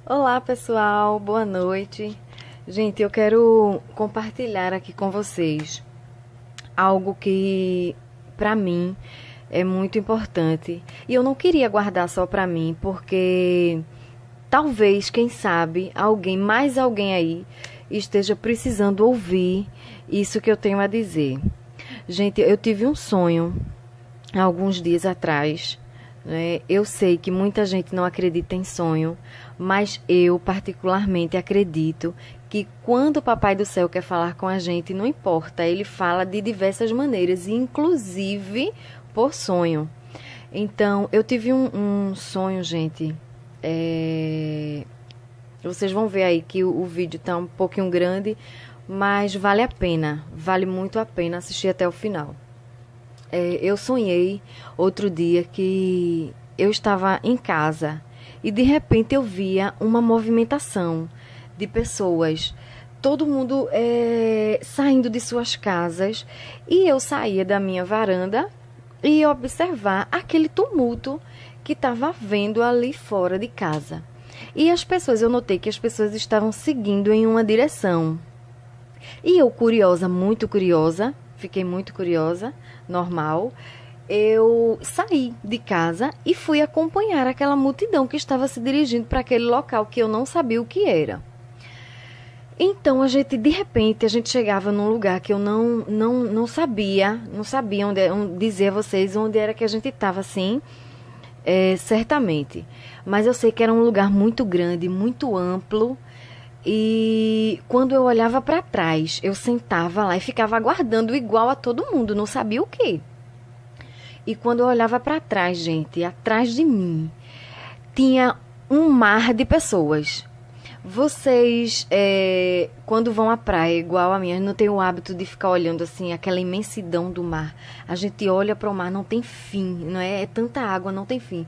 Olá, pessoal, boa noite. Gente, eu quero compartilhar aqui com vocês algo que para mim é muito importante. E eu não queria guardar só para mim, porque talvez, quem sabe, mais alguém aí esteja precisando ouvir isso que eu tenho a dizer. Gente, eu tive um sonho há alguns dias atrás, né? Eu sei que muita gente não acredita em sonho, mas eu particularmente acredito que quando o Papai do Céu quer falar com a gente, não importa, ele fala de diversas maneiras, inclusive por sonho. Então, eu tive um sonho, gente. Vocês vão ver aí que o vídeo tá um pouquinho grande, mas vale a pena, vale muito a pena assistir até o final. Eu sonhei outro dia que eu estava em casa e de repente eu via uma movimentação de pessoas, todo mundo saindo de suas casas, e eu saía da minha varanda e ia observar aquele tumulto que estava havendo ali fora de casa. E eu notei que as pessoas estavam seguindo em uma direção. E eu, curiosa, muito curiosa, fiquei muito curiosa, normal, eu saí de casa e fui acompanhar aquela multidão que estava se dirigindo para aquele local que eu não sabia o que era. Então, de repente, a gente chegava num lugar que eu não sabia, onde dizer a vocês onde era que a gente estava, assim, certamente. Mas eu sei que era um lugar muito grande, muito amplo. E quando eu olhava para trás, eu sentava lá e ficava aguardando igual a todo mundo, não sabia o quê. E quando eu olhava para trás, gente, atrás de mim, tinha um mar de pessoas. Vocês, quando vão à praia, igual a minha, não tem o hábito de ficar olhando assim, aquela imensidão do mar. A gente olha para o mar, não tem fim, não é? É tanta água, não tem fim.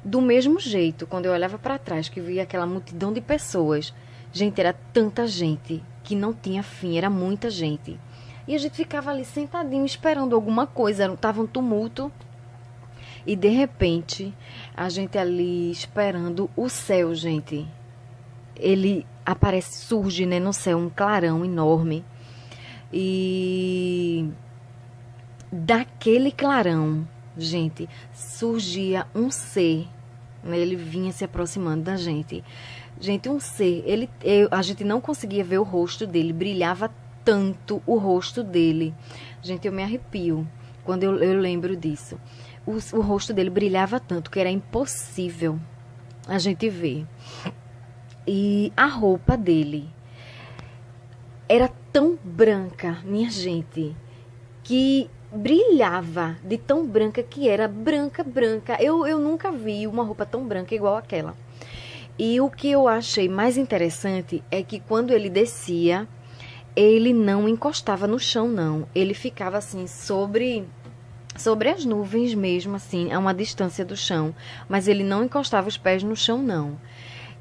Do mesmo jeito, quando eu olhava para trás, que via aquela multidão de pessoas, gente, era tanta gente que não tinha fim, era muita gente. E a gente ficava ali sentadinho esperando alguma coisa, tava um tumulto. E de repente, a gente ali esperando o céu, gente. Ele aparece, surge, né, no céu um clarão enorme. E daquele clarão, gente, surgia um ser, né, ele vinha se aproximando da gente. Gente, um ser, a gente não conseguia ver o rosto dele, brilhava tanto o rosto dele. Gente, eu me arrepio quando eu lembro disso. O rosto dele brilhava tanto que era impossível a gente ver. E a roupa dele era tão branca, minha gente, que brilhava de tão branca que era, branca, branca. Eu nunca vi uma roupa tão branca igual aquela. E o que eu achei mais interessante é que quando ele descia, ele não encostava no chão, não. Ele ficava assim sobre as nuvens mesmo, assim, a uma distância do chão. Mas ele não encostava os pés no chão, não.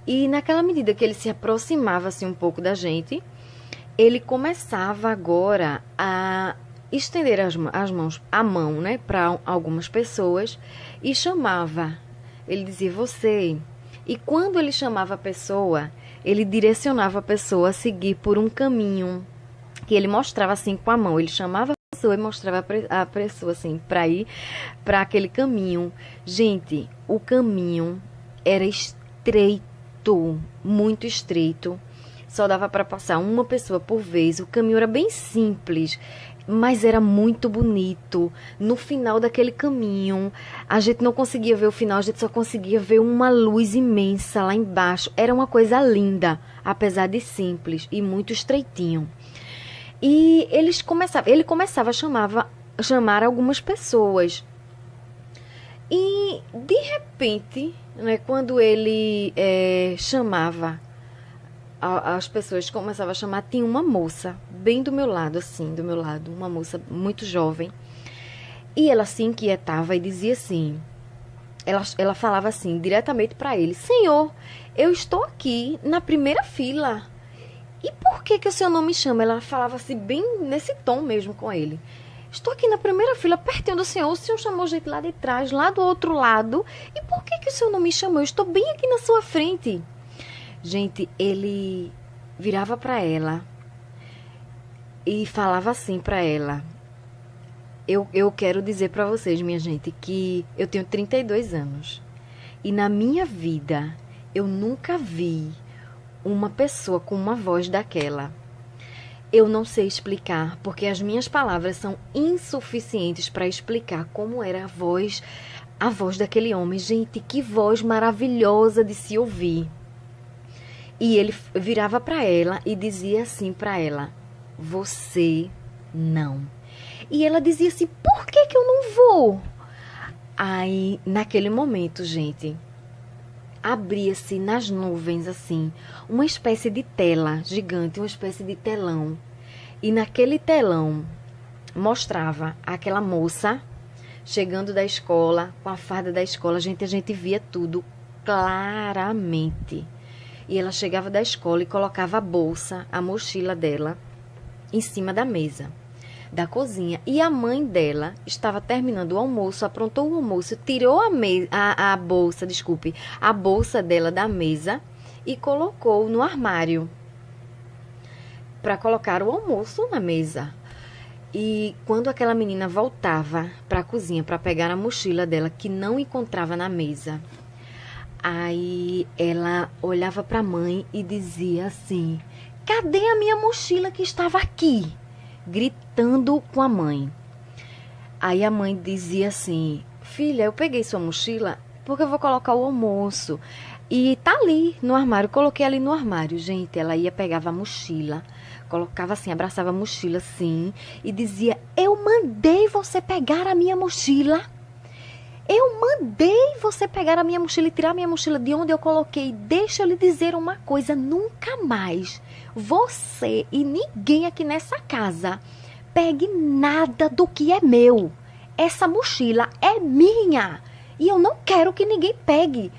E naquela medida que ele se aproximava assim um pouco da gente, ele começava agora a estender a mão, né, para algumas pessoas e chamava. Ele dizia você. E quando ele chamava a pessoa, ele direcionava a pessoa a seguir por um caminho que ele mostrava assim com a mão. Ele chamava a pessoa e mostrava a pessoa assim para ir para aquele caminho. Gente, o caminho era estreito, muito estreito. Só dava para passar uma pessoa por vez. O caminho era bem simples, mas era muito bonito. No final daquele caminho, a gente não conseguia ver o final, a gente só conseguia ver uma luz imensa lá embaixo. Era uma coisa linda, apesar de simples e muito estreitinho. E ele começava a chamar algumas pessoas. E de repente, né, quando ele chamava as pessoas, começava a chamar, tinha uma moça bem do meu lado, assim, do meu lado, uma moça muito jovem. E ela se inquietava e dizia assim, ela falava assim, diretamente para ele: Senhor, eu estou aqui na primeira fila. E por que o senhor não me chama? Ela falava assim, bem nesse tom mesmo com ele. Estou aqui na primeira fila, pertinho do senhor. O senhor chamou gente lá de trás, lá do outro lado. E por que o senhor não me chamou? Eu estou bem aqui na sua frente. Gente, ele virava para ela e falava assim para ela. Eu quero dizer para vocês, minha gente, que eu tenho 32 anos. E na minha vida, eu nunca vi uma pessoa com uma voz daquela. Eu não sei explicar, porque as minhas palavras são insuficientes para explicar como era a voz daquele homem. Gente, que voz maravilhosa de se ouvir. E ele virava para ela e dizia assim para ela: você não. E ela dizia assim: por que que eu não vou? Aí, naquele momento, gente, abria-se nas nuvens, assim, uma espécie de tela gigante, uma espécie de telão. E naquele telão mostrava aquela moça chegando da escola, com a farda da escola. Gente, a gente via tudo claramente. E ela chegava da escola e colocava a bolsa, a mochila dela, em cima da mesa da cozinha. E a mãe dela estava terminando o almoço, aprontou o almoço, tirou a bolsa dela da mesa e colocou no armário para colocar o almoço na mesa. E quando aquela menina voltava para a cozinha para pegar a mochila dela, que não encontrava na mesa, aí ela olhava para a mãe e dizia assim: cadê a minha mochila que estava aqui? Gritando com a mãe. Aí a mãe dizia assim: filha, eu peguei sua mochila porque eu vou colocar o almoço. E tá ali no armário, coloquei ali no armário. Gente, ela pegava a mochila, colocava assim, abraçava a mochila assim e dizia: eu mandei você pegar a minha mochila. Eu mandei você pegar a minha mochila e tirar a minha mochila de onde eu coloquei. Deixa eu lhe dizer uma coisa: nunca mais você e ninguém aqui nessa casa pegue nada do que é meu. Essa mochila é minha e eu não quero que ninguém pegue.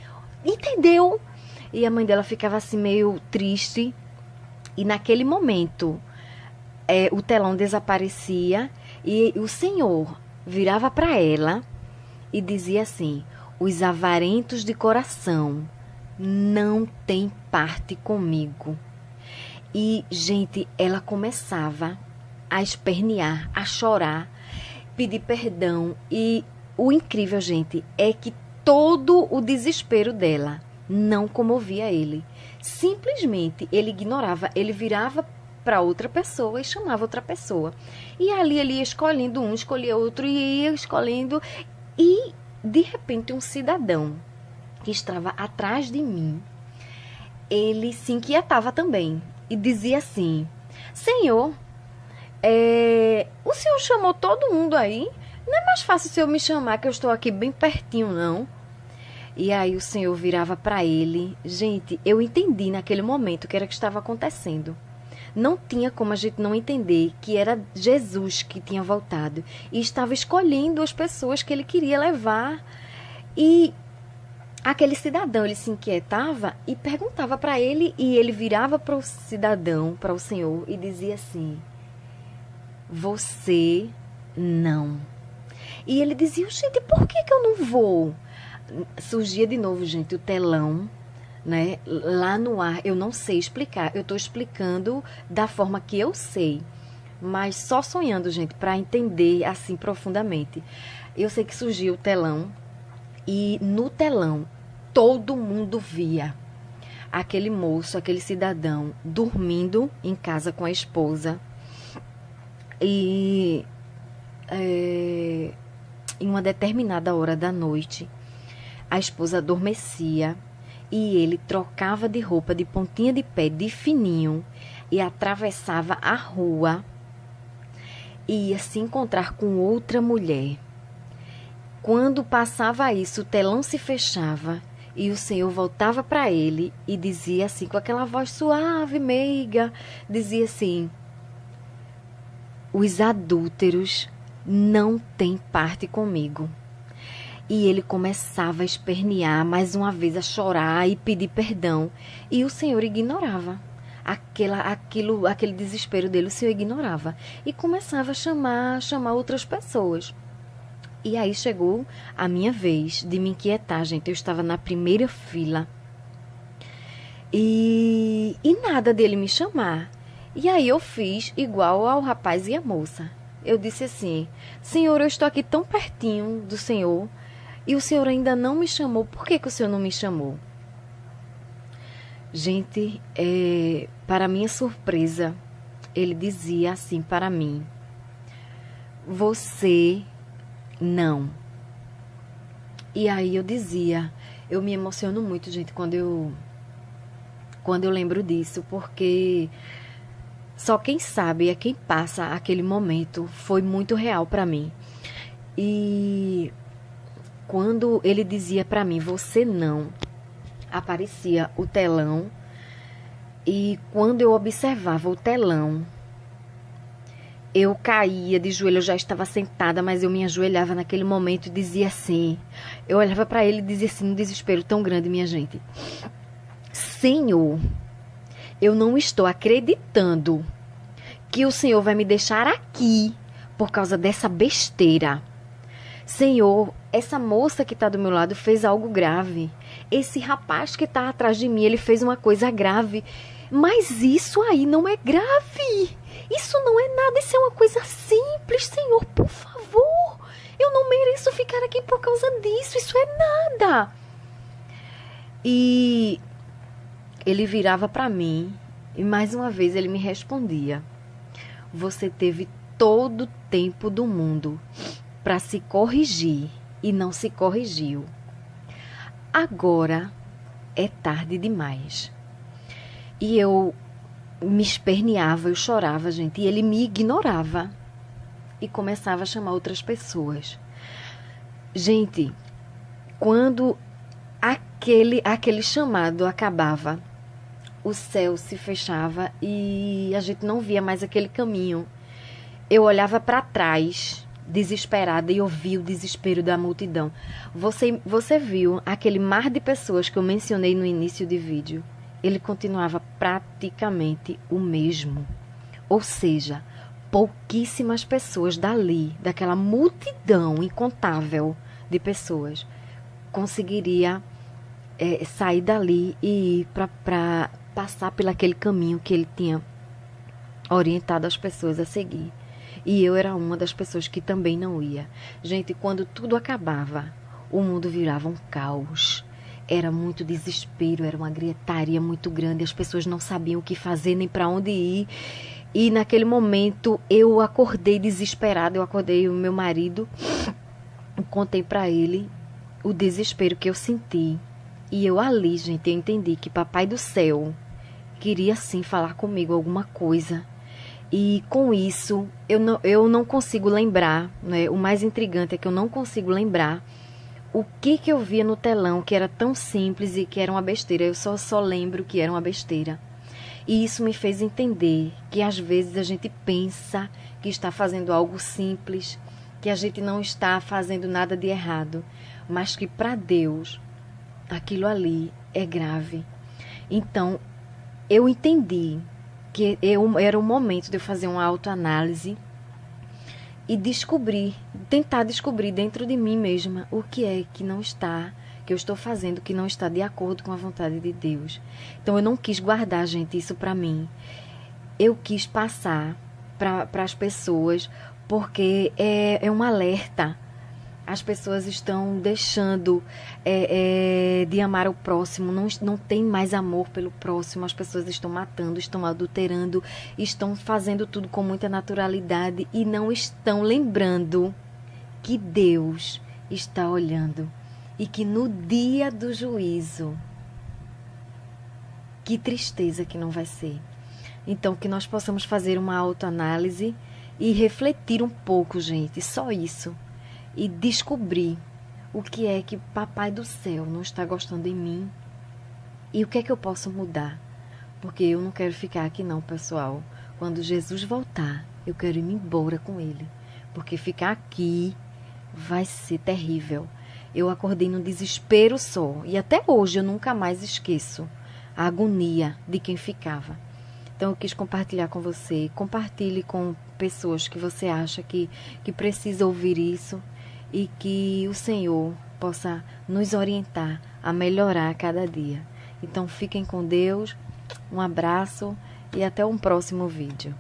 Entendeu? E a mãe dela ficava assim meio triste. E naquele momento, o telão desaparecia e o Senhor virava para ela e dizia assim: os avarentos de coração não têm parte comigo. E, gente, ela começava a espernear, a chorar, pedir perdão. E o incrível, gente, é que todo o desespero dela não comovia ele. Simplesmente ele ignorava, ele virava para outra pessoa e chamava outra pessoa. E ali ele ia escolhendo um, escolhia outro e ia escolhendo. E, de repente, um cidadão que estava atrás de mim, ele se inquietava também e dizia assim: senhor, o senhor chamou todo mundo aí? Não é mais fácil o senhor me chamar, que eu estou aqui bem pertinho, não? E aí o senhor virava para ele. Gente, eu entendi naquele momento o que era que estava acontecendo. Não tinha como a gente não entender que era Jesus que tinha voltado e estava escolhendo as pessoas que ele queria levar. E aquele cidadão, ele se inquietava e perguntava para ele, e ele virava para o cidadão, para o Senhor, e dizia assim: você não. E ele dizia: gente, por que eu não vou? Surgia de novo, gente, o telão, né, lá no ar. Eu não sei explicar, eu estou explicando da forma que eu sei, mas só sonhando, gente, para entender assim profundamente. Eu sei que surgiu o telão, e no telão todo mundo via aquele moço, aquele cidadão dormindo em casa com a esposa. E em uma determinada hora da noite, a esposa adormecia e ele trocava de roupa, de pontinha de pé, de fininho, e atravessava a rua e ia se encontrar com outra mulher. Quando passava isso, o telão se fechava e o Senhor voltava para ele e dizia assim, com aquela voz suave, meiga, dizia assim: os adúlteros não têm parte comigo. E ele começava a espernear, mais uma vez a chorar e pedir perdão. E o Senhor ignorava aquele desespero dele, o Senhor ignorava. E começava a chamar outras pessoas. E aí chegou a minha vez de me inquietar, gente. Eu estava na primeira fila. E E nada dele me chamar. E aí eu fiz igual ao rapaz e a moça. Eu disse assim: Senhor, eu estou aqui tão pertinho do Senhor e o Senhor ainda não me chamou. Por que que o Senhor não me chamou? Gente, para minha surpresa, ele dizia assim para mim: você não. E aí eu dizia, eu me emociono muito, gente, quando eu lembro disso, porque só quem sabe é quem passa aquele momento. Foi muito real para mim. E quando ele dizia para mim, você não, aparecia o telão. E quando eu observava o telão, eu caía de joelho. Eu já estava sentada, mas eu me ajoelhava naquele momento e dizia assim. Eu olhava para ele e dizia assim, num desespero tão grande, minha gente: Senhor, eu não estou acreditando que o Senhor vai me deixar aqui por causa dessa besteira. Senhor, essa moça que está do meu lado fez algo grave. Esse rapaz que está atrás de mim, ele fez uma coisa grave. Mas isso aí não é grave. Isso não é nada, isso é uma coisa simples, Senhor, por favor. Eu não mereço ficar aqui por causa disso, isso é nada. E ele virava para mim e mais uma vez ele me respondia: você teve todo o tempo do mundo para se corrigir e não se corrigiu. Agora é tarde demais. E eu me esperneava, eu chorava, gente, e ele me ignorava e começava a chamar outras pessoas. Gente, quando aquele chamado acabava, o céu se fechava e a gente não via mais aquele caminho. Eu olhava para trás, desesperada, e ouvia o desespero da multidão. Você viu aquele mar de pessoas que eu mencionei no início do vídeo? Ele continuava praticamente o mesmo. Ou seja, pouquíssimas pessoas dali, daquela multidão incontável de pessoas, conseguiria sair dali e ir para passar por aquele caminho que ele tinha orientado as pessoas a seguir. E eu era uma das pessoas que também não ia. Gente, quando tudo acabava, o mundo virava um caos. Era muito desespero, era uma gritaria muito grande, as pessoas não sabiam o que fazer nem para onde ir. E naquele momento eu acordei desesperada, eu acordei o meu marido, contei para ele o desespero que eu senti. E eu ali, gente, eu entendi que Papai do Céu queria sim falar comigo alguma coisa. E com isso, eu não consigo lembrar, né? O mais intrigante é que eu não consigo lembrar o que eu via no telão que era tão simples e que era uma besteira. Eu só lembro que era uma besteira. E isso me fez entender que às vezes a gente pensa que está fazendo algo simples, que a gente não está fazendo nada de errado, mas que para Deus aquilo ali é grave. Então, eu entendi que era o momento de eu fazer uma autoanálise e tentar descobrir dentro de mim mesma o que é que não está, que eu estou fazendo, que não está de acordo com a vontade de Deus. Então eu não quis guardar, gente, isso para mim. Eu quis passar para as pessoas, porque é um alerta. As pessoas estão deixando de amar o próximo, não tem mais amor pelo próximo. As pessoas estão matando, estão adulterando, estão fazendo tudo com muita naturalidade e não estão lembrando que Deus está olhando e que no dia do juízo, que tristeza que não vai ser. Então, que nós possamos fazer uma autoanálise e refletir um pouco, gente, só isso. E descobrir o que é que Papai do Céu não está gostando em mim e o que é que eu posso mudar. Porque eu não quero ficar aqui não, pessoal. Quando Jesus voltar, eu quero ir embora com ele. Porque ficar aqui vai ser terrível. Eu acordei num desespero só. E até hoje eu nunca mais esqueço a agonia de quem ficava. Então eu quis compartilhar com você. Compartilhe com pessoas que você acha que precisa ouvir isso. E que o Senhor possa nos orientar a melhorar a cada dia. Então fiquem com Deus Um abraço e até um próximo vídeo.